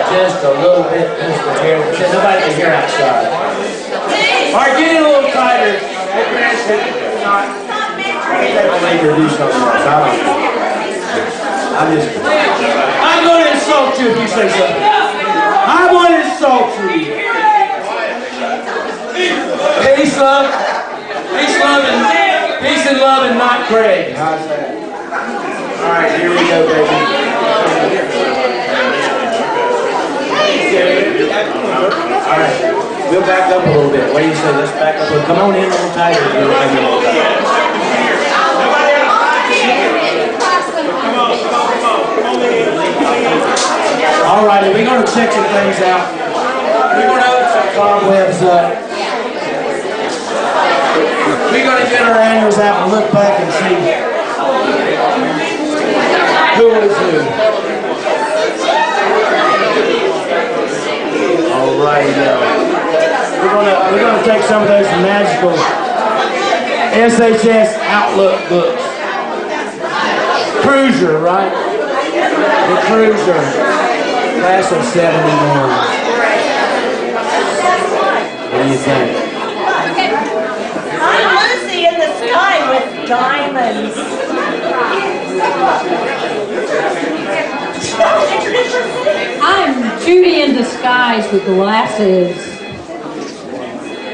Just a little bit, just a hair. Nobody can hear outside. All right, get in a little tighter. I'll make her do something else. I'm going to insult you if you say something. I'm going to insult you. Peace, love. Peace and love and not Craig. How's that? All right, here we go, baby. All right, we'll back up a little bit. What do you say? Let's back up. Come on in a little tighter. All righty, we're going to check some things out. We're going to open some cobwebs up. We're going to get our annuals out and look back and see who was who. All right, we're going to take some of those magical SHS Outlook books. Cruiser, right? The Cruiser, class of 71. What do you think? I'm Lucy in the sky with diamonds. I'm Judy in disguise with glasses.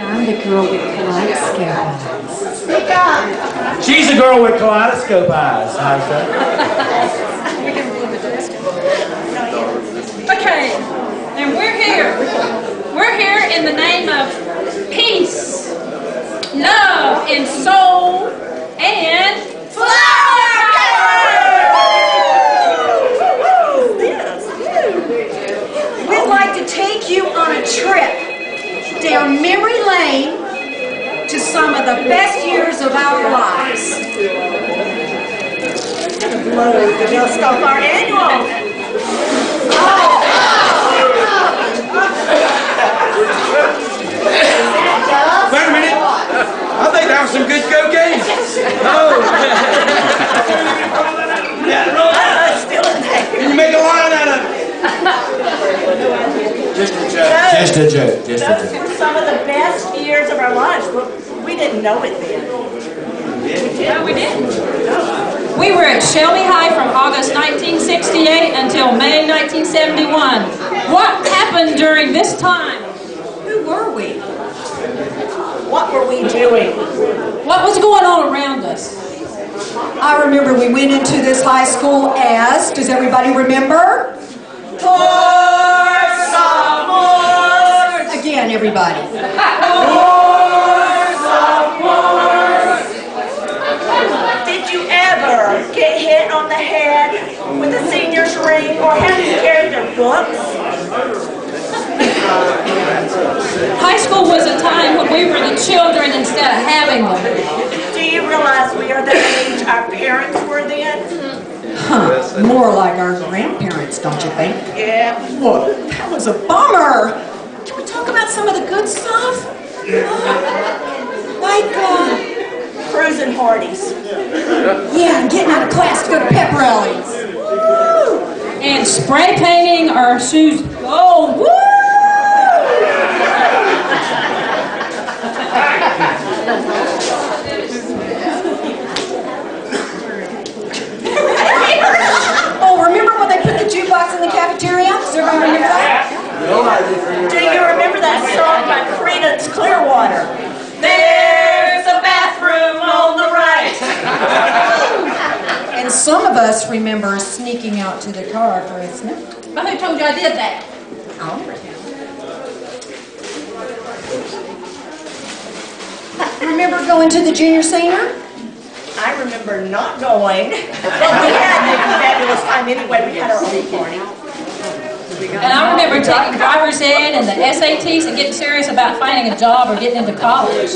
I'm the girl with kaleidoscope eyes. Speak up. She's a girl with kaleidoscope eyes. How's that? Okay, and we're here. We're here in the name of peace, love, and soul, and flower power! We'd like to take you on a trip down memory lane to some of the best years of our lives. Blow the dust off our annual. Wait a minute. I think that was some good cocaine. Oh. Still in there. Can you make a line out of it? Just a joke. Just a joke. Just a Those joke. were some of the best years of our lives. Look, we didn't know it then. No, we didn't. We were at Shelby High from August 1968 until May 1971. What happened during this time? Who were we? What were we doing? What was going on around us? I remember we went into this high school as, does everybody remember? Poor sophomores! Again, everybody. Poor sophomores! Did you ever get hit on the head with a senior's ring or have you carried their books? High school was a time when we were the children instead of having them. Do you realize we are the age our parents were then? Huh, more like our grandparents, don't you think? Yeah. Whoa, that was a bummer. Can we talk about some of the good stuff? Like, Cruising parties. yeah, and getting out of class to go to pep rallies. Woo! And spray painting our shoes. Oh, woo! Oh, remember when they put the jukebox in the cafeteria? Does everybody remember that? Do you remember that song by Creedence Clearwater? There's a bathroom on the right. And some of us remember sneaking out to the car for a sniff. But who told you I did that? Oh. Remember going to the junior senior? I remember not going. But we had a fabulous time anyway. We had our own party. And I remember taking driver's ed and the SATs and getting serious about finding a job or getting into college.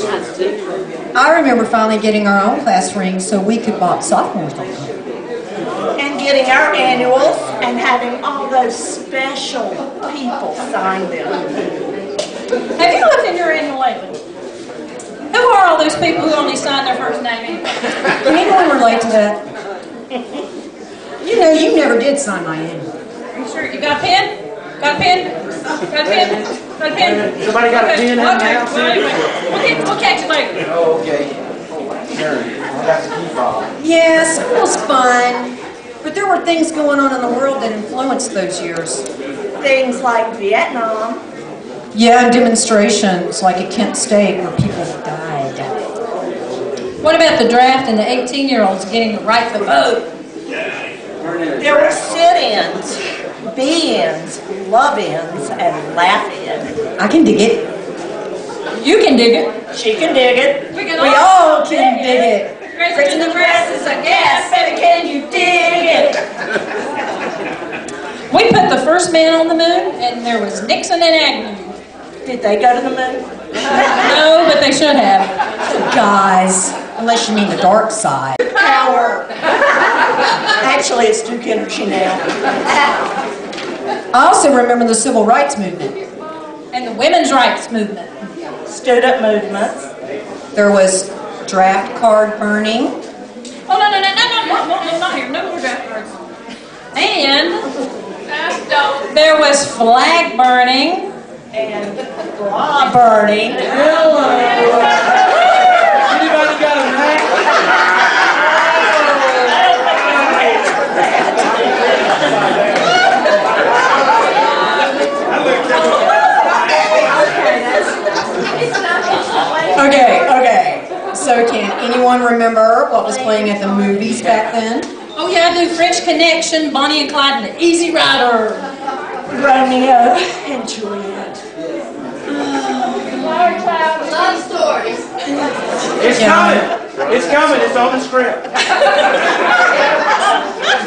I remember finally getting our own class ring so we could box sophomores on them. And getting our annuals and having all those special people sign them. Have you looked in your annual lately? Who are all those people who only sign their first name? Can anyone relate to that? You know, you never did sign my annual. Are you sure? You got a pen? Got a pen? Got a pen? Got a pen? Somebody got a pen in the Okay, house? well, anyway, we'll catch you later. Oh, okay. I got the key fob. Yeah, school was fun, but there were things going on in the world that influenced those years. Things like Vietnam. Yeah, and demonstrations like at Kent State where people died. What about the draft and the 18-year-olds getting the right to vote? There were sit-ins, be-ins, love-ins, and laugh-ins. I can dig it. You can dig it. She can dig it. We can all can dig it. Grits in the grass is a gas, baby, can you dig it? We put the first man on the moon, and there was Nixon and Agnew. Did they go to the moon? No, but they should have. Guys, unless you mean the dark side. Power. Actually, it's Duke Energy now. I also remember the Civil Rights Movement. And the women's rights movement. Student movements. There was draft card burning. Oh, no, not here. No more draft cards. And there was flag burning. And bra burning. Hello. Anybody got a Mac? Okay. So can anyone remember what was playing at the movies back then? Oh, yeah, I do. French Connection, Bonnie and Clyde, and the Easy Rider. Romeo and Juliet. Love stories. It's coming. It's coming. It's on the script.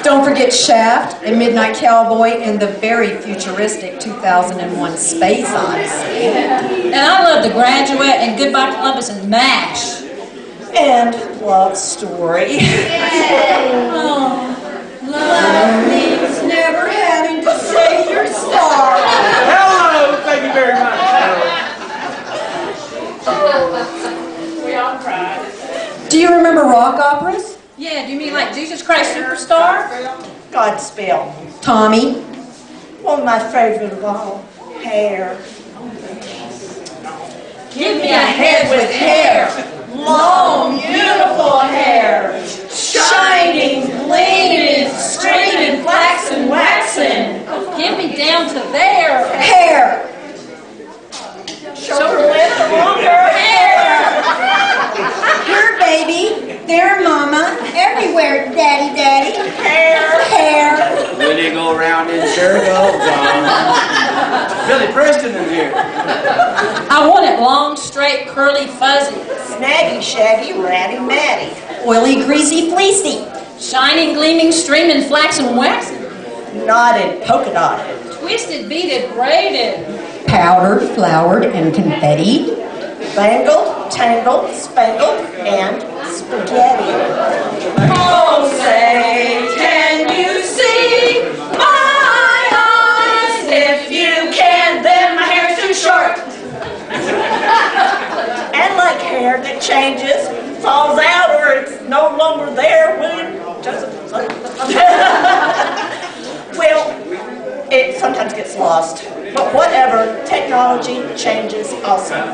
Don't forget Shaft, A Midnight Cowboy, and the very futuristic 2001 Space Odyssey. And I love The Graduate and Goodbye Columbus and MASH. And Love Story. Love means never having to say you're sorry. Hello. Thank you very much. We all cried. Do you remember rock operas? Yeah, do you mean like Jesus Christ Superstar? Godspell. Tommy. One of my favorite of all. Hair. Give me a head with hair. Long, beautiful hair. Shining, gleaming, streaming, flaxen, waxen. Give me down to there. Hair. Shoulder length or longer hair. Here, baby. There, mama. Everywhere, daddy. Hair. When they go around in circles, Billy Preston in here. I want it long, straight, curly, fuzzy. Snaggy, shaggy, ratty, matty. Oily, greasy, fleecy. Shining, gleaming, streaming, flaxen, waxen. Knotted, polka dotted. Twisted, beaded, braided. Powdered, floured, and confettied. Bangled, tangled, spangled, and spaghetti. Oh, say, can you see my eyes? If you can, then my hair's too short. And like hair that changes, falls out, or it's no longer there when well, it sometimes gets lost. But whatever, technology changes also.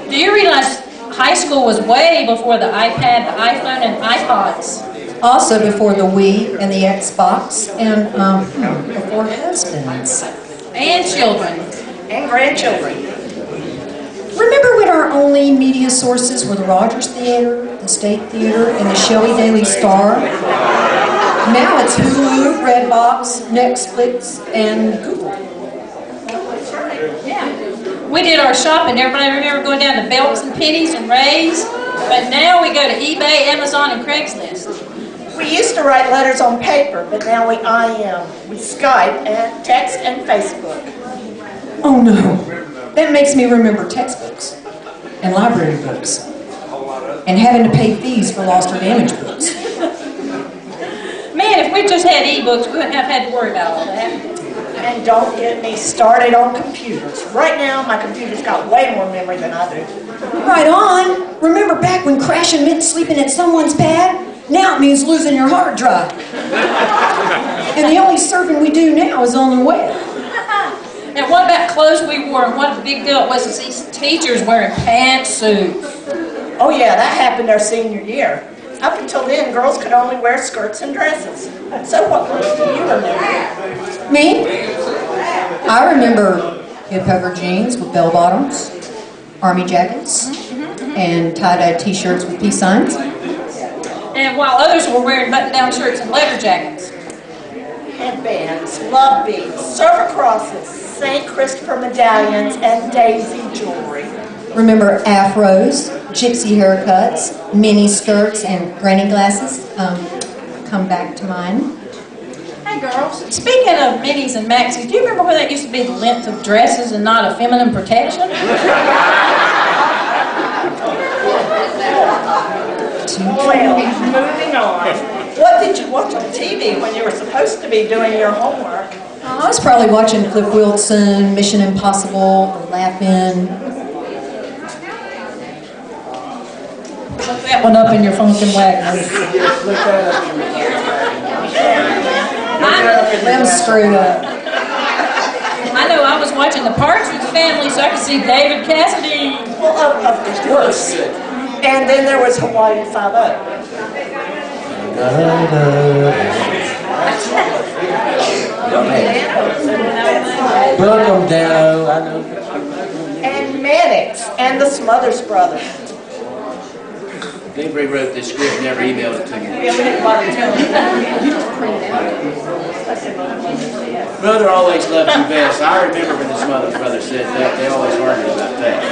Do you realize high school was way before the iPad, the iPhone, and iPods? Also before the Wii and the Xbox, and before husbands. And children. And grandchildren. Remember when our only media sources were the Rogers Theater, the State Theater, and the Shelby Daily Star? Now it's Hulu, Redbox, Netflix, and Google. Yeah. We did our shopping. Everybody remember going down to Belks and Pennies and Ray's? But now we go to eBay, Amazon, and Craigslist. We used to write letters on paper, but now we IM. We Skype and text and Facebook. Oh no, that makes me remember textbooks and library books and having to pay fees for lost or damaged books. Man, if we just had e-books, we wouldn't have had to worry about all that. And don't get me started on computers. Right now, my computer's got way more memory than I do. Right on. Remember back when crashing meant sleeping at someone's pad? Now it means losing your hard drive. And the only surfing we do now is on the web. And what about clothes we wore, and what a big deal it was to see teachers wearing pantsuits? Oh yeah, that happened our senior year. Up until then, girls could only wear skirts and dresses. So what clothes do you remember? Me? I remember hip-covered jeans with bell-bottoms, army jackets, and tie-dye t-shirts with peace signs. And while others were wearing button-down shirts and leather jackets. Headbands, love beads, silver crosses, St. Christopher medallions, and daisy jewelry. Remember afros, gypsy haircuts, mini skirts, and granny glasses come back to mind. Hey girls, speaking of minis and maxis, do you remember when that used to be the length of dresses and not a feminine protection? Well, moving on. What did you watch on TV when you were supposed to be doing your homework? I was probably watching Flip Wilson, Mission Impossible, Laugh-In. Look that one up in your funkin' wagon. I'm screwed up. I know I was watching the Partridge Family so I could see David Cassidy. Well, of course. And then there was Hawaii 5-0. Broke them down. I know. And Mannix and the Smothers Brothers. They rewrote this script and never emailed it to me. Yeah, we didn't bother telling you. Brother always loved you best. I remember when the Smothers Brothers said that. They always argued about that.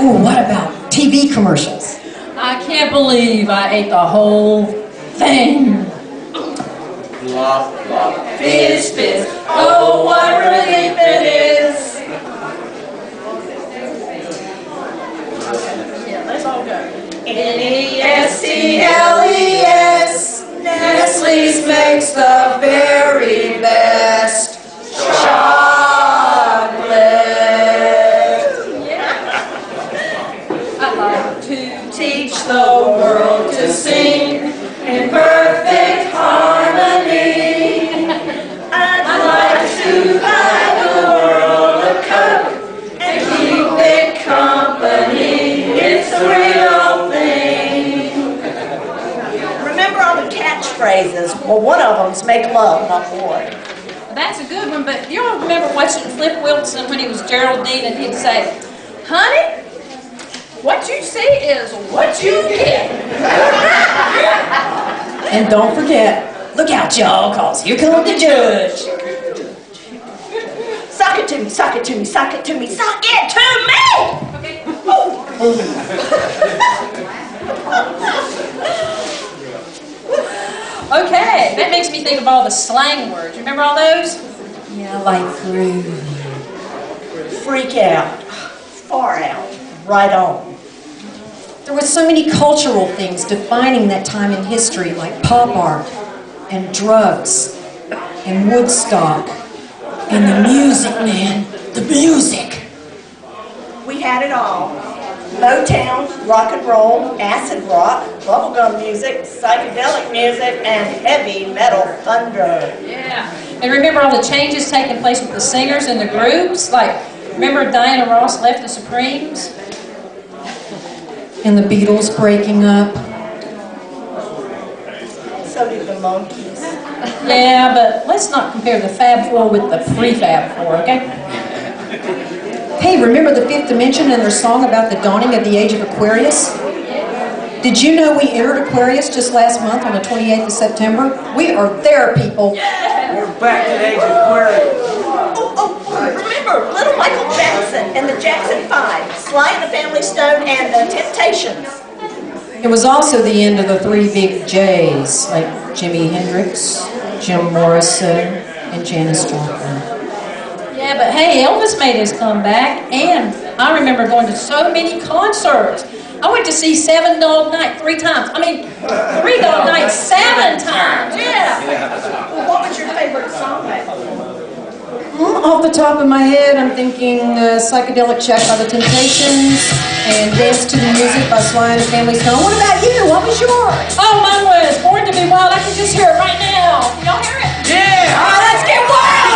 Ooh, what about TV commercials? I can't believe I ate the whole thing. Flop, flop. Fizz, fizz. Oh, what relief it is. Yeah, let's all go. Nestles, Nestle's makes the very best chocolate. Yeah. I'd like to teach the world to sing in perfect harmony. I'd like to buy the world a Coke and keep it company. It's the real thing. Remember all the catchphrases? Well, one of them's make love, not war. That's a good one, but you all remember watching Flip Wilson when he was Geraldine and he'd say, honey, what you see is what you get. And don't forget, look out, y'all, cause here comes the judge. Suck it to me, suck it to me, suck it to me, suck it to me! Okay. Okay, that makes me think of all the slang words. Remember all those? Yeah, like groove. Freak out, far out, right on. There were so many cultural things defining that time in history, like pop art, and drugs, and Woodstock, and the music, man, the music. We had it all. Motown, rock and roll, acid rock, bubblegum music, psychedelic music, and heavy metal thunder. Yeah. And remember all the changes taking place with the singers and the groups? Like, remember Diana Ross left the Supremes? And the Beatles breaking up. So did the Monkees. Yeah, but let's not compare the Fab Four with the pre-Fab Four, okay? Hey, remember the Fifth Dimension and their song about the dawning of the age of Aquarius? Did you know we entered Aquarius just last month on the 28th of September? We are there, people. We're back to the age of Aquarius. Remember Little Michael Jackson and the Jackson 5, Sly and the Family Stone, and the Temptations. It was also the end of the three big J's, like Jimi Hendrix, Jim Morrison, and Janis Joplin. Yeah, but hey, Elvis made his comeback, and I remember going to so many concerts. I went to see 7 Dog Night 3 times. I mean, 3 Dog Night 7 times. Yeah. Well, what was your favorite song? Off the top of my head, I'm thinking Psychedelic Check by the Temptations and Dance to the Music by Sly and the Family Stone. What about you? What was yours? Oh, mine was Born to Be Wild. I can just hear it right now. Can y'all hear it? Yeah! All right, let's get wild!